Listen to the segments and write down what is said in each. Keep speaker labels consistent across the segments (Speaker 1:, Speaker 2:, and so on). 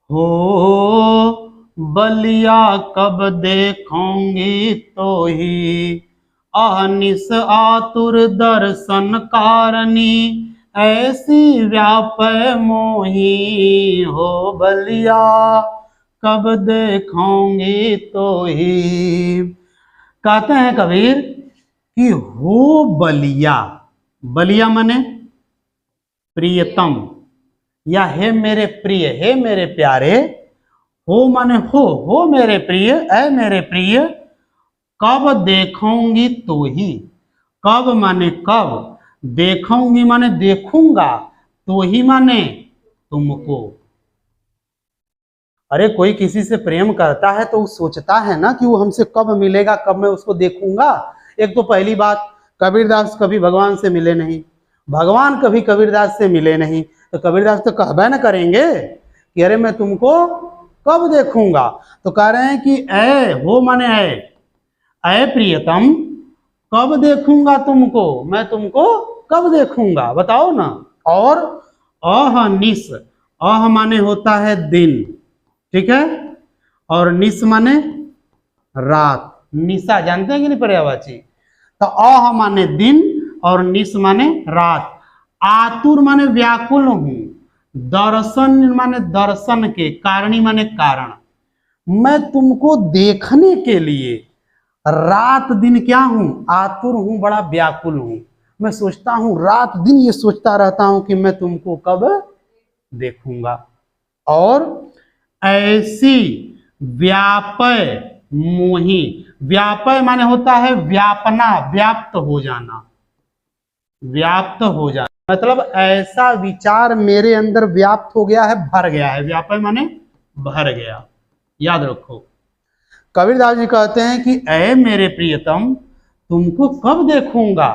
Speaker 1: हो बलिया कब देखूंगी तो ही, अहनिस आतुर दर्शन कारणी, ऐसी व्यापै मोही। हो बलिया कब देखूंगी तो ही। कहते हैं कबीर कि हो बलिया, बलिया माने प्रियतम, या हे मेरे प्रिय, हे मेरे प्यारे। हो माने हो मेरे प्रिय, ऐ मेरे प्रिय। कब देखूंगी तो ही, कब माने कब, देखूंगी माने देखूंगा, तो ही माने तुमको। अरे कोई किसी से प्रेम करता है तो वो सोचता है ना कि वो हमसे कब मिलेगा, कब मैं उसको देखूंगा। एक तो पहली बात, कबीरदास कभी भगवान से मिले नहीं, भगवान कभी कबीरदास से मिले नहीं, तो कबीरदास तो कहबे न करेंगे कि अरे मैं तुमको कब देखूंगा। तो कह रहे हैं कि ऐ हो माने ऐ प्रियतम, कब देखूंगा तुमको, मैं तुमको कब देखूंगा बताओ ना। और अहनिस, अह माने होता है दिन, ठीक है, और निस माने रात, निशा जानते हैं कि नहीं पर्यायवाची। तो अह माने दिन और निस माने रात। आतुर माने व्याकुल हूं, दर्शन माने दर्शन के, कारणी माने कारण। मैं तुमको देखने के लिए रात दिन क्या हूं, आतुर हूं, बड़ा व्याकुल हूं। मैं सोचता हूं, रात दिन ये सोचता रहता हूं कि मैं तुमको कब देखूंगा। और ऐसी व्यापय मोही, व्यापय माने होता है व्यापना, व्याप्त हो जाना, व्याप्त हो जाना, मतलब ऐसा विचार मेरे अंदर व्याप्त हो गया है, भर गया है। व्यापय माने भर गया, याद रखो। कबीरदास जी कहते हैं कि ऐ मेरे प्रियतम, तुमको कब देखूंगा।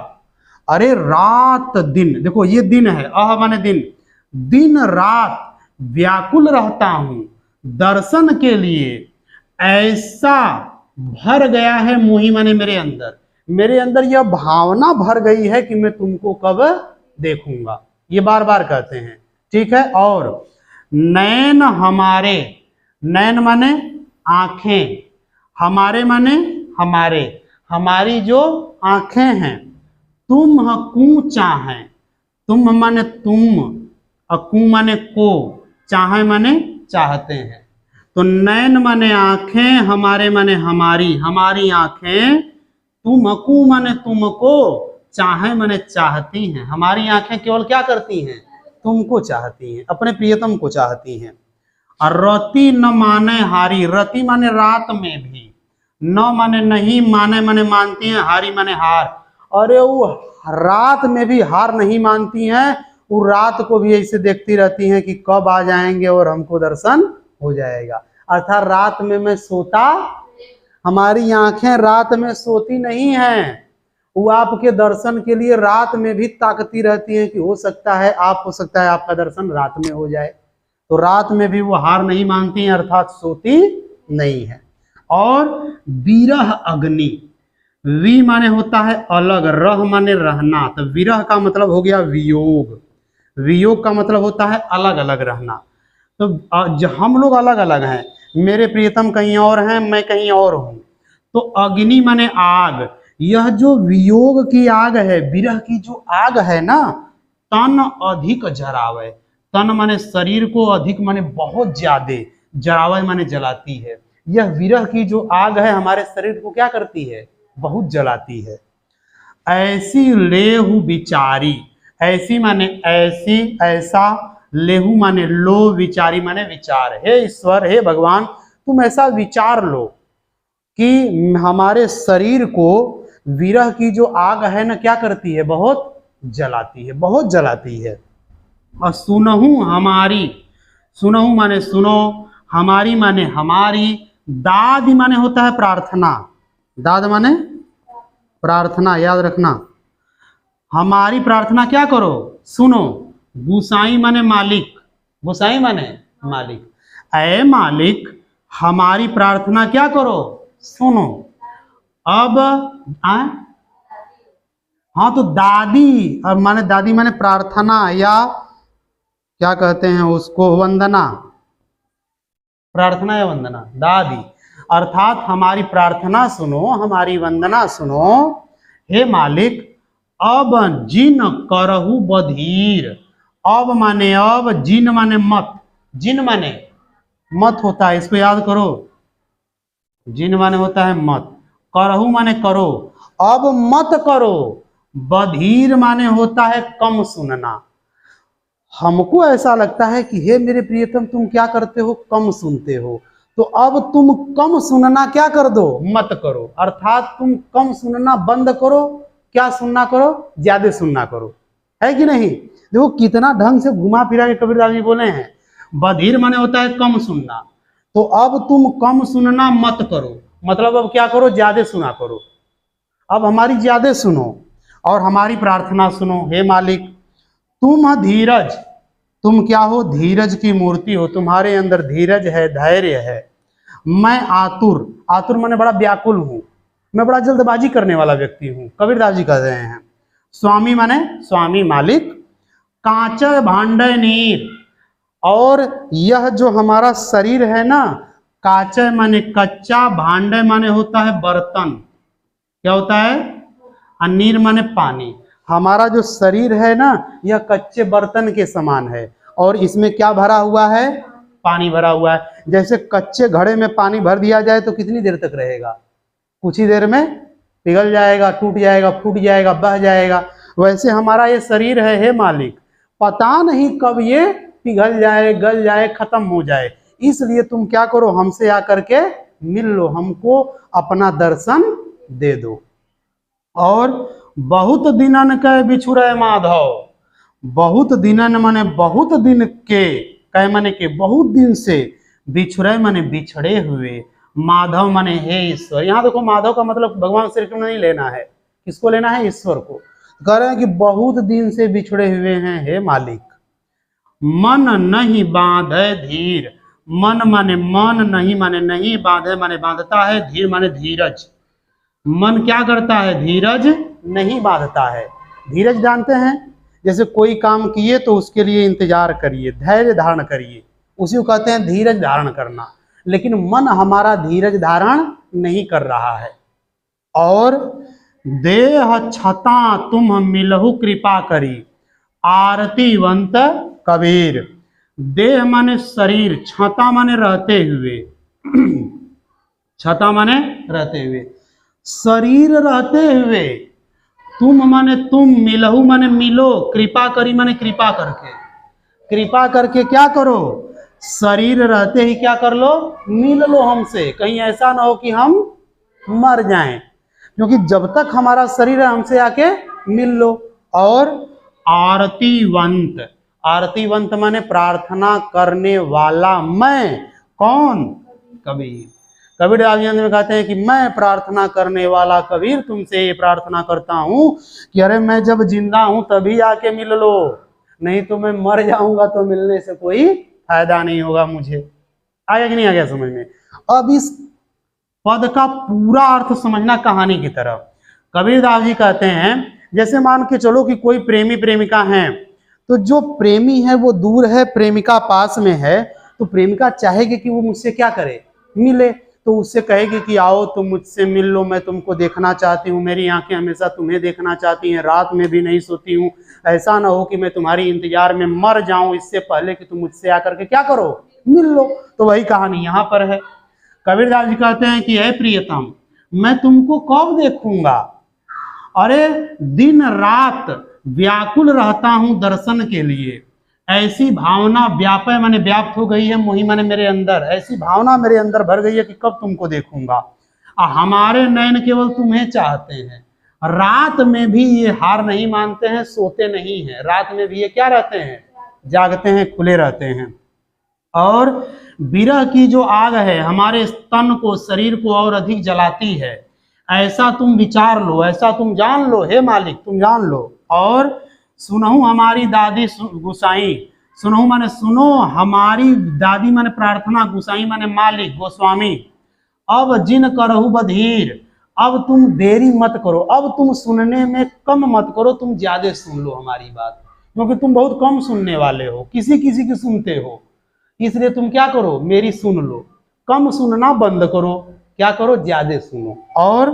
Speaker 1: अरे रात दिन, देखो ये दिन है, अह माने दिन, दिन रात व्याकुल रहता हूं दर्शन के लिए। ऐसा भर गया है मोही माने मेरे अंदर यह भावना भर गई है कि मैं तुमको कब देखूंगा, ये बार बार कहते हैं, ठीक है। और नैन हमारे, नैन माने आंखें, हमारे माने हमारे, हमारी जो आंखें हैं, तुम कू चाहे, तुम माने तुम, अकू माने को, चाहे माने चाहते हैं। तो नैन माने आंखें, हमारे माने हमारी, हमारी आंखें, तुमकू माने तुमको, चाहे माने चाहती हैं। हमारी आंखें केवल क्या करती हैं, तुमको चाहती हैं, अपने प्रियतम को चाहती हैं। और रति न माने हारी, रति माने रात में भी, न माने नहीं, माने माने मानती हैं, हारी माने हार। अरे वो रात में भी हार नहीं मानती हैं, वो रात को भी ऐसे देखती रहती हैं कि कब आ जाएंगे और हमको दर्शन हो जाएगा। अर्थात रात में मैं सोता, हमारी आंखें रात में सोती नहीं हैं, वो आपके दर्शन के लिए रात में भी ताकती रहती हैं कि हो सकता है आपका दर्शन रात में हो जाए। तो रात में भी वो हार नहीं मानती हैं, अर्थात सोती नहीं है। और विरह अग्नि, वी माने होता है अलग, रह माने रहना, तो विरह का मतलब हो गया वियोग, वियोग का मतलब होता है अलग अलग रहना। तो हम लोग अलग अलग हैं, मेरे प्रियतम कहीं और हैं, मैं कहीं और हूं। तो अग्नि माने आग, यह जो वियोग की आग है, विरह की जो आग है ना, तन अधिक जरावे, तन माने शरीर को, अधिक माने बहुत ज्यादा, जरावे माने जलाती है। यह विरह की जो आग है हमारे शरीर को क्या करती है, बहुत जलाती है। ऐसी लेहु विचारी, ऐसी माने ऐसी, ऐसा, लेहु माने लो, विचारी माने विचार। हे ईश्वर, हे भगवान, तुम ऐसा विचार लो कि हमारे शरीर को विरह की जो आग है ना क्या करती है, बहुत जलाती है, बहुत जलाती है। और सुनहु हमारी, सुनहु माने सुनो, हमारी माने हमारी, दाद माने होता है प्रार्थना, दाद माने प्रार्थना, याद रखना। हमारी प्रार्थना क्या करो, सुनो। गुसाई माने मालिक, गुसाई माने मालिक, ऐ मालिक हमारी प्रार्थना क्या करो, सुनो। अब हाँ, तो दादी, और माने दादी माने प्रार्थना, या क्या कहते हैं उसको, वंदना, प्रार्थना या वंदना? दादी। अर्थात हमारी प्रार्थना सुनो, हमारी वंदना सुनो हे मालिक। अब जिन करहु बधीर। अब माने अब, जिन माने मत, जिन माने मत होता है, इसको याद करो। जिन माने होता है मत, करहु माने करो, अब मत करो। बधीर माने होता है कम सुनना। हमको ऐसा लगता है कि हे मेरे प्रियतम तुम क्या करते हो, कम सुनते हो, तो अब तुम कम सुनना क्या कर दो, मत करो। अर्थात तुम कम सुनना बंद करो, क्या सुनना करो, ज्यादा सुनना करो, है कि नहीं? देखो कितना ढंग से घुमा फिरा के कबीरदास जी बोले हैं। बधिर माने होता है कम सुनना, तो अब तुम कम सुनना मत करो, मतलब अब क्या करो, ज्यादा सुना करो। अब हमारी ज्यादा सुनो और हमारी प्रार्थना सुनो। हे मालिक तुम धीरज, तुम क्या हो, धीरज की मूर्ति हो, तुम्हारे अंदर धीरज है, धैर्य है। मैं आतुर, आतुर माने बड़ा व्याकुल हूं, मैं बड़ा जल्दबाजी करने वाला व्यक्ति हूं, कबीरदास जी कह रहे हैं। स्वामी माने स्वामी मालिक। कांचे भांडे नीर, और यह जो हमारा शरीर है ना, कांचे माने कच्चा, भांडे माने होता है बर्तन, क्या होता है, और नीर माने पानी। हमारा जो शरीर है ना, यह कच्चे बर्तन के समान है, और इसमें क्या भरा हुआ है, पानी भरा हुआ है। जैसे कच्चे घड़े में पानी भर दिया जाए तो कितनी देर तक रहेगा, कुछ ही देर में पिघल जाएगा, टूट जाएगा, फूट जाएगा, बह जाएगा। वैसे हमारा ये शरीर है हे मालिक, पता नहीं कब ये पिघल जाए, गल जाए, खत्म हो जाए। इसलिए तुम क्या करो, हमसे आकर के मिल लो, हमको अपना दर्शन दे दो। और बहुत दिनन के बिछुरे माधव, बहुत दिनन माने बहुत दिन के, कह माने के बहुत दिन से, बिछुरे माने बिछड़े हुए, माधव माने हे ईश्वर। यहाँ देखो माधव का मतलब भगवान श्री कृष्ण नहीं लेना है, किसको लेना है, ईश्वर को। कह रहे हैं कि बहुत दिन से बिछड़े हुए हैं हे मालिक। मन नहीं बांधे धीर, मन माने मन, नहीं माने नहीं, बांधे माने बांधता है, धीर माने धीरज। मन क्या करता है, धीरज नहीं बांधता है। धीरज जानते हैं, जैसे कोई काम किए तो उसके लिए इंतजार करिए, धैर्य धारण करिए, उसी को कहते हैं धीरज धारण करना। लेकिन मन हमारा धीरज धारण नहीं कर रहा है। और देह छता तुम मिलहु कृपा करी, आरतीवंत कबीर। देह माने शरीर, छता माने रहते हुए, छता माने रहते हुए, शरीर रहते हुए, तुम माने तुम, मिलहु माने मिलो, कृपा करी माने कृपा करके, कृपा करके क्या करो, शरीर रहते ही क्या कर लो, मिल लो हमसे। कहीं ऐसा ना हो कि हम मर जाएं, क्योंकि जब तक हमारा शरीर है हमसे आके मिल लो। और आरतीवंत, आरतीवंत माने प्रार्थना करने वाला। मैं कौन, कबीर। कबीर राजनंद में कहते हैं कि मैं प्रार्थना करने वाला कबीर तुमसे ये प्रार्थना करता हूं कि अरे मैं जब जिंदा हूं तभी आके मिल लो, नहीं तो मैं मर जाऊंगा तो मिलने से कोई फायदा नहीं होगा मुझे। आया कि नहीं आ गया समझ में? अब इस पद का पूरा अर्थ समझना कहानी की तरफ। कबीरदास जी कहते हैं, जैसे मान के चलो कि कोई प्रेमी प्रेमिका हैं, तो जो प्रेमी है वो दूर है, प्रेमिका पास में है, तो प्रेमिका चाहेगी कि वो मुझसे क्या करे, मिले। तो उससे कहेगी कि आओ तुम मुझसे मिल लो, मैं तुमको देखना चाहती हूँ, मेरी आंखें हमेशा तुम्हें देखना चाहती हैं, रात में भी नहीं सोती हूँ, ऐसा ना हो कि मैं तुम्हारी इंतजार में मर जाऊं इससे पहले कि तुम मुझसे आकर के क्या करो, मिल लो। तो वही कहानी यहाँ पर है। कबीरदास जी कहते हैं कि हे प्रियतम, मैं तुमको कब देखूंगा, अरे दिन रात व्याकुल रहता हूं दर्शन के लिए। ऐसी भावना व्यापय माने व्याप्त हो गई है, मोही माने मेरे अंदर, ऐसी भावना मेरे अंदर भर गई है कि कब तुमको देखूंगा। हमारे नयन केवल तुम्हें चाहते हैं। रात में भी ये हार नहीं मानते हैं, सोते नहीं हैं, रात में भी ये क्या रहते हैं, जागते हैं, खुले रहते हैं। और विरह की जो आग है हमारे तन को, शरीर को और अधिक जलाती है, ऐसा तुम विचार लो, ऐसा तुम जान लो हे मालिक, तुम जान लो। और सुनहु हमारी दादी गुसाई, सुनहु माने सुनो, हमारी दादी माने प्रार्थना, गुसाई माने मालिक, गोस्वामी। अब जिन करहु बधीर, अब तुम देरी मत करो, अब तुम सुनने में कम मत करो, तुम ज्यादा सुन लो हमारी बात, क्योंकि तुम बहुत कम सुनने वाले हो, किसी किसी की सुनते हो। इसलिए तुम क्या करो, मेरी सुन लो, कम सुनना बंद करो, क्या करो, ज्यादा सुनो। और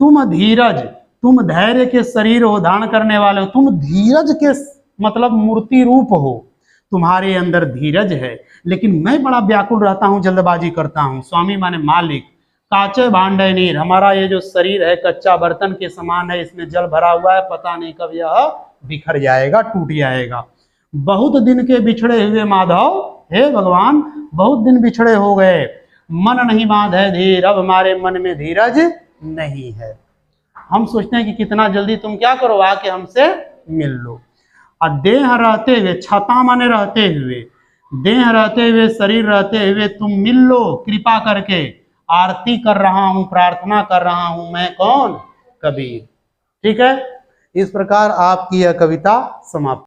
Speaker 1: तुम धीरज, तुम धैर्य के शरीर हो, धारण करने वाले हो, तुम धीरज के मतलब मूर्ति रूप हो, तुम्हारे अंदर धीरज है, लेकिन मैं बड़ा व्याकुल रहता हूं, जल्दबाजी करता हूं। स्वामी माने मालिक, काचे भांडे नीर, हमारा ये जो शरीर है कच्चा बर्तन के समान है, इसमें जल भरा हुआ है, पता नहीं कब यह बिखर जाएगा, टूट जाएगा। बहुत दिन के बिछड़े हुए माधव, हे भगवान बहुत दिन बिछड़े हो गए, मन नहीं बांधे धीर, अब हमारे मन में धीरज नहीं है। हम सोचते हैं कि कितना जल्दी तुम क्या करो, आके हमसे मिल लो। और देह रहते हुए, छता माने रहते हुए, देह रहते हुए, शरीर रहते हुए तुम मिल लो कृपा करके, आरती कर रहा हूं, प्रार्थना कर रहा हूं, मैं कौन, कबीर। ठीक है, इस प्रकार आपकी यह कविता समाप्त।